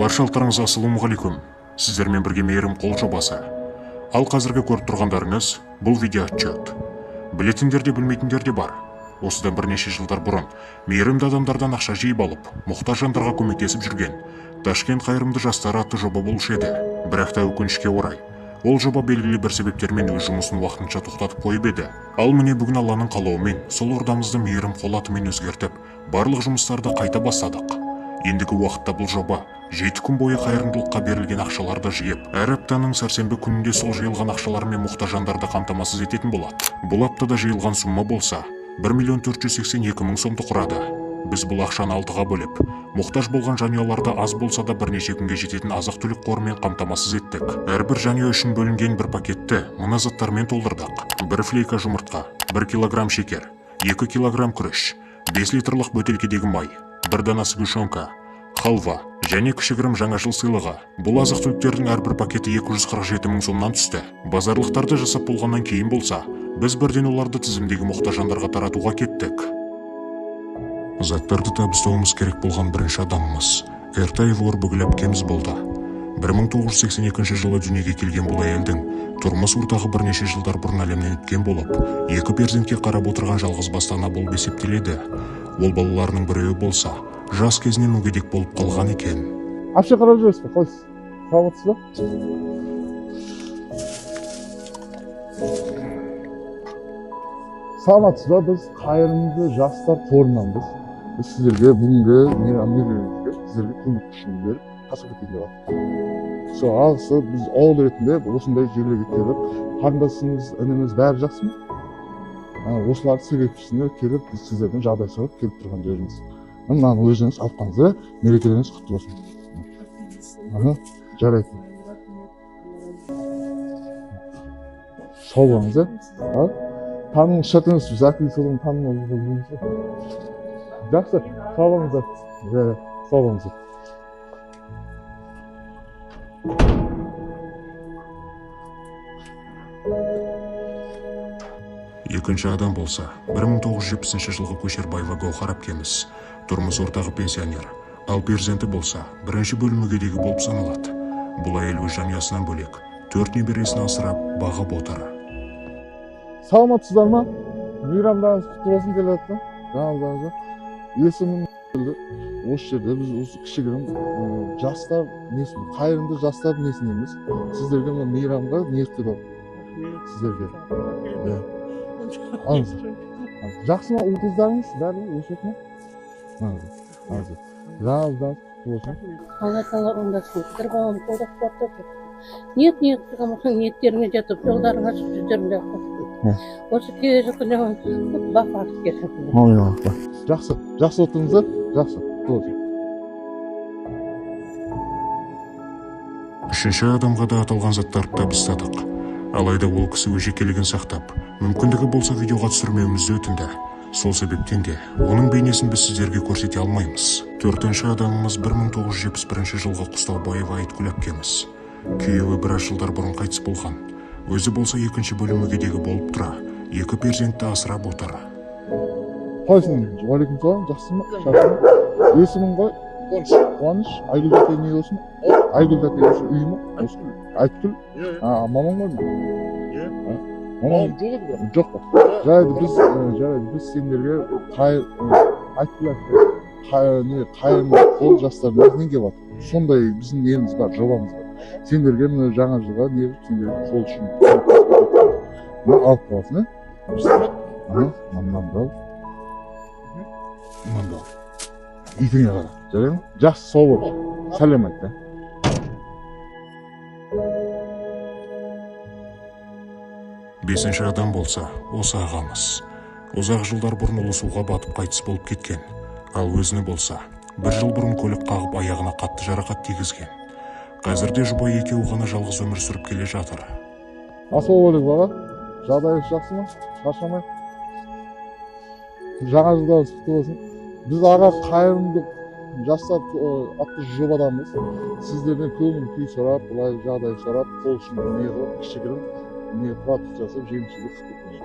Баршалықтарыңызға ассалаумағалейкум. Сіздермен бірге мейірім қол жобасы. Ал қазіргі көріп тұрғандарыңыз бұл видео отчет. Білетіндер де білмейтіндер де бар. Осыдан бірнеше жылдар бұрын мейірімді адамдардан ақша жиып алып, мұқтаж жандарға көмектесіп жүрген Ташкент қайырымды жастары атты жоба болушы еді. Бірақ та өкінішке орай, ол жоба белгілі бір себептермен өз жұмысын уақытынша тоқтатып қойып еді. Ал міне бүгін Алланың қалауымен сол ордамызды мейірім қол атымен өзгертіп, барлық жұмыстарды қайта бастадық. Ендігі уақытта бұл жоба 7 күн бойы қайырымдылыққа берілген ақшаларды жиып, әр аптаның сәрсенбі күнінде сол жиылған ақшалармен мұқтаж жандарды қамтамасыз ететін болады. Бұл аптада жиылған сумма болса 1.482.000 сомды құрады. Біз бұл ақшаны 6-ға бөліп, мұқтаж болған жанұяларды аз болса да бірнеше күнге жететін азық-түлік қорымен қамтамасыз еттік. Әрбір жанұя үшін бөлінген бір пакетті мына заттармен толтырдық. 1 флейка жұмыртқа, 1 килограмм шекер, 2 килограмм күріш, 5 литрлық бөтелкедегі май, 1 дана сгущенка, халва және кішігірім жаңа жыл сыйлығы. Бұл азық-түліктердің әрбір пакеті 247.000 сомнан түсті. Базарлықтарды жасап болғаннан кейін болса, біз бірден оларды тізімдегі мұқтаж жандарға таратуға кеттік. Заттарды табыстауымыз керек болған бірінші адамымыз Эртаев Орбүгіл әпкеміз болды. 1982 жылы дүниеге келген бұл әйелдің тұрмыс ортағы бірнеше жылдар бұрын әлемнен өткен болып, 2 перзентке қарап отырған жалғыз басты ана болып есептеледі. Ол балаларының біреуі болса, жас кезінен мүгедек болып қалған екен. Ақша қарап жүресіз бе? Қойсыз. Саламатсыз ба? Саламатсыз ба? Біз қайырымды жастар қорынанбыз. Біз сіздерге бүгінгі мейрамымызға сіздерге көмек күшін беріп, қасып кеткенде бар. Сол алысы біз ауыл ретінде осындай жерлерге келіп, қарындасымыз, ініміз бәрі жақсы ма? Осылардың себепшісіне келіп, біз сіздерден жағдай сұрап келіп тұрған жеріміз. Мынаны өзіңіз алып қалыңыз, мерекелеріңіз құтты болсын. Жарайды. Сау болыңыз, таным шатыңыз, біз әкелі солың танымыз болыңыз. Жақсы, сау болыңыз. Сау болыңыз. Екінші адам болса, 1970 жылғы Көшербаева Гаухар әпкеміз, тұрмыс ортағы пенсионер. Ал перзенті болса, бірінші бөлімгедегі болып саналады. Бұл әйел өз жанұясынан бөлек 4 немересін асырап, бағып отыр. Саламатсыздар ма? Мейрамдарыңыз құтты болсын келіп жатыр. Жаңалықтарыңызға. Есімім осы жерде біз осы кішігірім жастар несін, қайырымды жастар несінеміз. Сіздерге мейрамға ниет қылып. Сіздерге. Алыңыздар. Жақсы ма, ұл қыздарыңыз бәрі өсіп ме? Жаңалықтар құтты болсын. Алла тағала оңдасын. Бір балам қолдап қуаттап. Ниет қылған болсаң, ниеттеріңе жатып, жолдарың ашып жүздеріңде қосып. Осы келесі күні бақы ашып келсін. Жақсы отырыңыздар. Жақсы. Құтты болсын. Үшінші адамға да аталған заттарды табыстадық. Алайда ол кісі өз жекелігін сақтап, мүмкіндігі болса видеоға түсірмеуімізді өтінді. Сол себептен де оның бейнесін біз сіздерге көрсете алмаймыз. Төртінші адамымыз 1971 жылғы Құстаубаева Айткүл әпкеміз. Күйеуі біраз жылдар бұрын қайтыс болған. Өзі болса екінші бөлімгедегі болып тұра, 2 перзентті асырап отыр. Қойсын, уалейкум салам, жақсы ма? Шақырым. Есімің қой? Қуаныш. Айгүл тәте не болсын? Айгүл тәте осы үй ма? Айткүл? Мамаң бар ма? Мамаң жоқ еді бірақ? Жоқ па? Жарайды, біз сендерге Айткүл қайырымды қол жастарына неге бар? Сондай біздің неміз бар, жобамыз бар. Сендерге жаңа жылға не сендерге қол үшін алып қаласың, Мынанды ал. Итіңе қара, жарай ма? Жақсы, сау бол. Сәлем айт, Бесінші адам болса, осы ағамыз. Ұзақ жылдар бұрын ұлы суға батып қайтыс болып кеткен. Ал өзіні болса, 1 жыл бұрын көлік қағып аяғына қатты жарақат тигізген. Қазірде жұбайы екеуі ғана жалғыз өмір сүріп келе жатыр. Ассалаумағалейкум аға. Жағдайыңыз жақсы ма? Шаршамай. Жаңа жылдарыңыз құтты болсын. Біз аға қайырымды жастар атты жобадамыз. Сіздерден көңіл күй сұрап, былай жағдай сұрап, қол ұшын кішігірім продукт жасап, жемшілік қылып кеткен.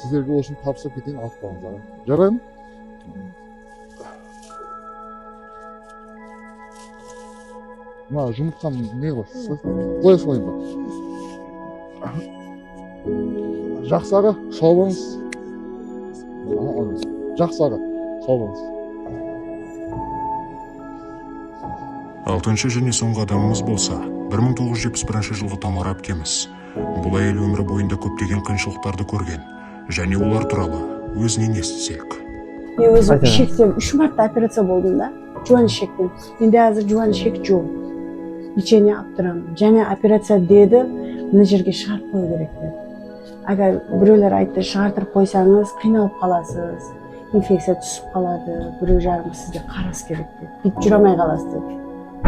Сіздерге осыны тапсырып кетейін, алып қалыңыз аға. Жарай ма? мына жұмыртқаны не қыласыз қоя салайын ба жақсы аға сау болыңыз жақсы аға сау болыңыз. Алтыншы және соңғы адамымыз болса 1971 жылғы Тамара әпкеміз. Бұл әйел өмірі бойында көптеген қиыншылықтарды көрген және олар туралы өзінен естісек. Мен өзім ішектен 3 марта операция болдым да, жуан ішектен. Менде қазір жуан ішек жоқ. Лечение алып тұрамын. Және операция деді, мына жерге шығарып қою керек деді. Agar біреулер айтты, шығартырып қойсаңыз, қиналып қаласыз, инфекция түсіп қалады, біреу жарым сізге қарас керек деді. Бүйтіп жүре алмай қаласыз деді.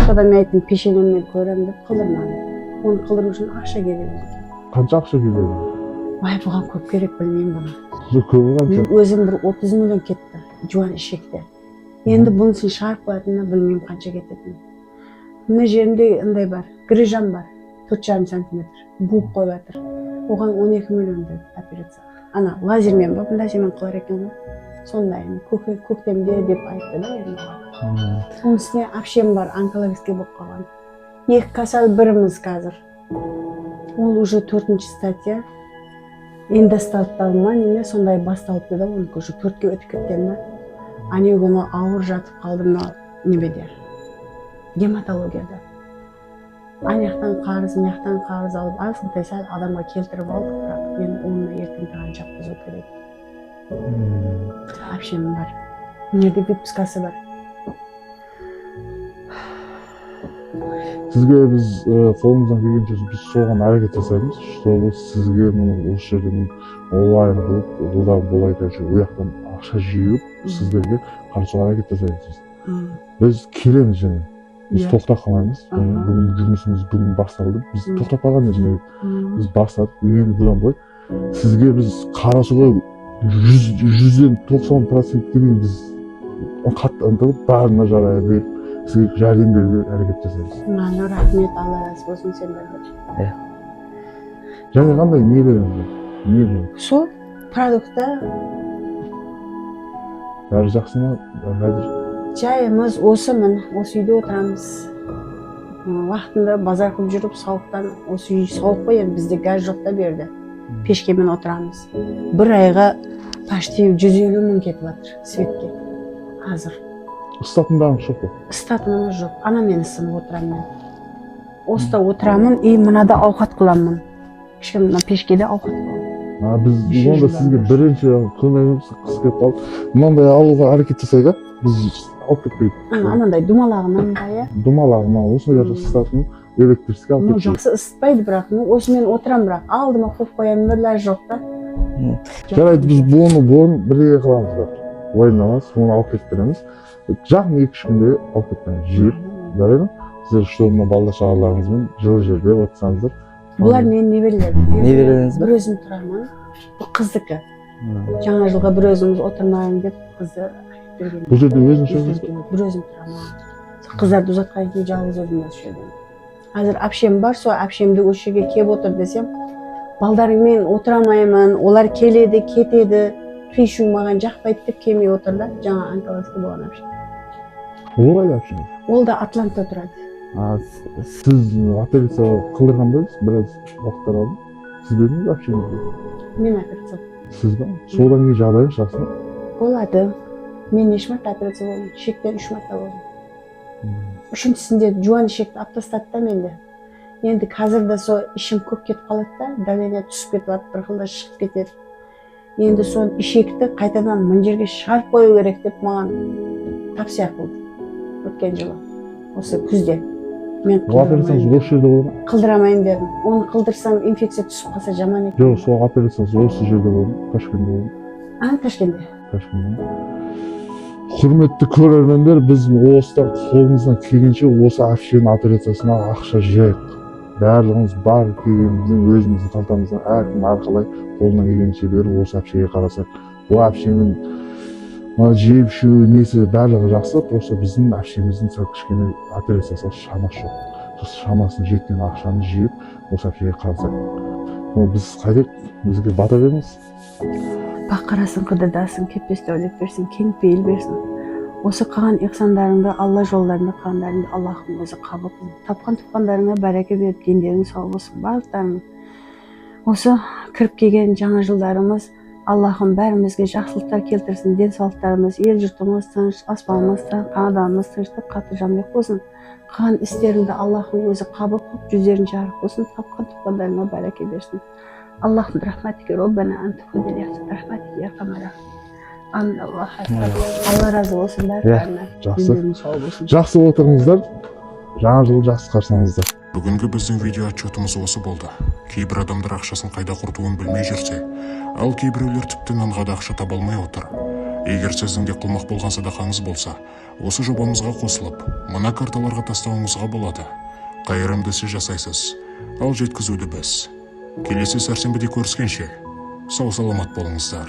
Содан мен айттым, пешенемнен көремін деп қылдырмадым. Оны қылдыру үшін ақша керек екен. Қанша ақша келеді? Ай, бұған көп керек білмеймін бұны. Көбі қанша? Өзім бір 30 миллион кетті, жуан ішекте. Енді бұнысын шығарып қоятынына білмеймін қанша кететінін. Мына жерімде ындай бар, грыжам бар, 4,5 сантиметр, буып қойып жатыр. Оған 12 миллион деді операция. Ана лазермен ба, бұнда семен қылар екен ғой. Сондай, көктемде деп айтты да енді. Оның үстіне апшем бар, онкологический болып қалған. Екі касал біріміз қазір. Ол уже 4-ші статья. Эндосталыптан ма неме сондай басталыпты да, оны уже 4-ке өтіп кеткен да. Ане күні ауыр жатып қалдым мына немеде. Гематологияда. Аяқтан қарыз, мияқтан қарыз алып, азғынтай сәл адамға келтіріп алдық, бірақ енді оны ертең таған жапқызу керек. Апшем бар. Мынерде выпискасы бар. Сізге біз қолымыздан келгенше біз соған әрекет жасаймыз, чтобы сізге осы жерден онлайн қылып, жылдан болайда ол жақтан ақша жиып, сіздерге қарсы әрекет жасаймыз. Біз келеміз және біз тоқтап қалмаймыз. Бүгін жұмысымыз бүгін басталды. Біз тоқтап қалған және біз бастадық. Енді бұдан былай сізге біз қарасуға 100-90% дейін біз қатты ынтылып, бәріне жарай беріп, сізге жәрдем беруге әрекет жасаймыз. Мана рахмет, Алла разы болсын сендерге. Және қандай не береміз? Не береміз? Сол продукта Бәрі жақсы ма? жайымыз осы міне, осы үйде отырамыз. Уақытында базар қылып жүріп, сауықтан, осы үй сауық қой, енді бізде газ жоқ та берді. Пешкемен отырамыз. Бір айға почти 150 мың кетіп жатыр светке. Қазір. Ыстатындарыңыз жоқ қой? Ыстатынымыз жоқ. Анамен ысынып отырамын мен. Оста отырамын, мынада ауқат қыламын. Кішкене мына пешкеде ауқат қыламын. Біз онда сізге бірінші көмегіміз қыс келіп қалды. Мынандай алуға әрекет жасайық, біз алып кетпейік. Анандай думалағынан ба, Думалағынан осындай ыстатын электрический алып кетпейік. Жақсы ысытпайды, бірақ осы мен отырам, бірақ алдыма қойып қоямын, бірлер жоқ та. Жарайды, біз бұны бірге қыламыз бірақ. Уайымдамаңыз, оны алып кетіп береміз. Жақын 2-3 күнде алып кетпейміз, жиып. Жарайды? Сіздер штабына балда-шағаларыңызбен жылы жерде отырсаңыздар. Бұлар менің небелерім. Небелеріңіз ба? Бір өзім тұрамын, бұл қыздікі. Жаңа жылға бір өзіміз отырмайын деп қызды берген. Бұл жерде өзің жүрсіз бе? Бір өзім тұрамын. Қыздарды ұзатқан кейін жалғыз өзім осы жерден. Қазір апшем бар, сол апшемді осы жерге келіп отыр десем, балдарыңмен отырамаймын, олар келеді, кетеді, қишу маған жақпайды деп келмей отыр да, жаңа онкологический болған апшем. Ол қайда апшем? Ол да Атлантта тұрады. Сіз операция қылдырғандайсыз, біраз уақыттар алды. Сіз бердіңіз апшемізге? Мен операция. Сіз ба? Содан кейін жағдайыңыз жақсы ма? Болады. Мен 3 марта операция болдым. Ішектен 3 марта болдым. Үшіншісінде жуан ішекті алып тастады да менде. Енді қазірде сол ішім көп кетіп қалады да, давление түсіп кетіп жатыр, бір қылда шығып кетеді. Енді сол ішекті қайтадан мына жерге шығарып қою керек деп маған тапсия қылды. Өткен жылы. Осы күзде. Мен операцияңыз осы жерде болды ма? қылдырамайын дедім. Оны қылдырсам инфекция түсіп қалса жаман екен. Жоқ, сол операцияңыз осы жерде болды ма? Ташкентте болды ма? Ташкентте. Ташкентте. Құрметті көрермендер, біз осыдан қолымыздан келгенше осы апшемнің операциясына ақша жинайық. Барлығымыз бар келгеніміздің өзіміздің қалтамыздан әркім арқалай қолынан келгенше беріп осы апшеге қарасақ. Бұл апшемнің жеп ішу несі барлығы жақсы, просто біздің апшеміздің сәл кішкене операциясы шамасы жоқ. Шамасын жеткен ақшаны жиып осы апшеге қарасақ. Біз қайтайық, бізге бата беріңіз. Бақ қарасын, қыдырдасын, кетпес дәулет берсін, кең пейіл берсін. Осы қылған ихсандарыңды, Алла жолдарында қылғандарыңды Аллахым өзі қабыл қылсын. Тапқан тұтқандарыңа бәрәке беріп, дендерің сау болсын. Барлықтарың осы кіріп келген жаңа жылдарымыз Аллахым бәрімізге жақсылықтар келтірсін. Денсаулықтарымыз, ел жұртымыз тыныш, аспанымыз тыныш, қанадамыз тыныштық, қатты жамбек болсын. Қылған істеріңді Аллахым өзі қабыл қылып, жүздерің жарық болсын. Тапқан тұтқандарыңа бәрәке берсін. Аллахым рахматике роббана антухудел яхсат рахматике я камара. Алла разы болсын бәріңнен. Жақсы. Жақсы отырыңыздар. Жаңа жылды жақсы қарсаңыздар. Бүгінгі біздің видео отчетымыз осы болды. Кейбір адамдар ақшасын қайда құртуын білмей жүрсе, ал кейбіреулер тіпті нанға да ақша таба алмай отыр. Егер сіздің де қылмақ болған садақаңыз болса, осы жобамызға қосылып, мына карталарға тастауыңызға болады. Қайырымды сіз жасайсыз, ал жеткізуді біз. Келесі сәрсенбіде көріскенше, сау саламат болыңыздар.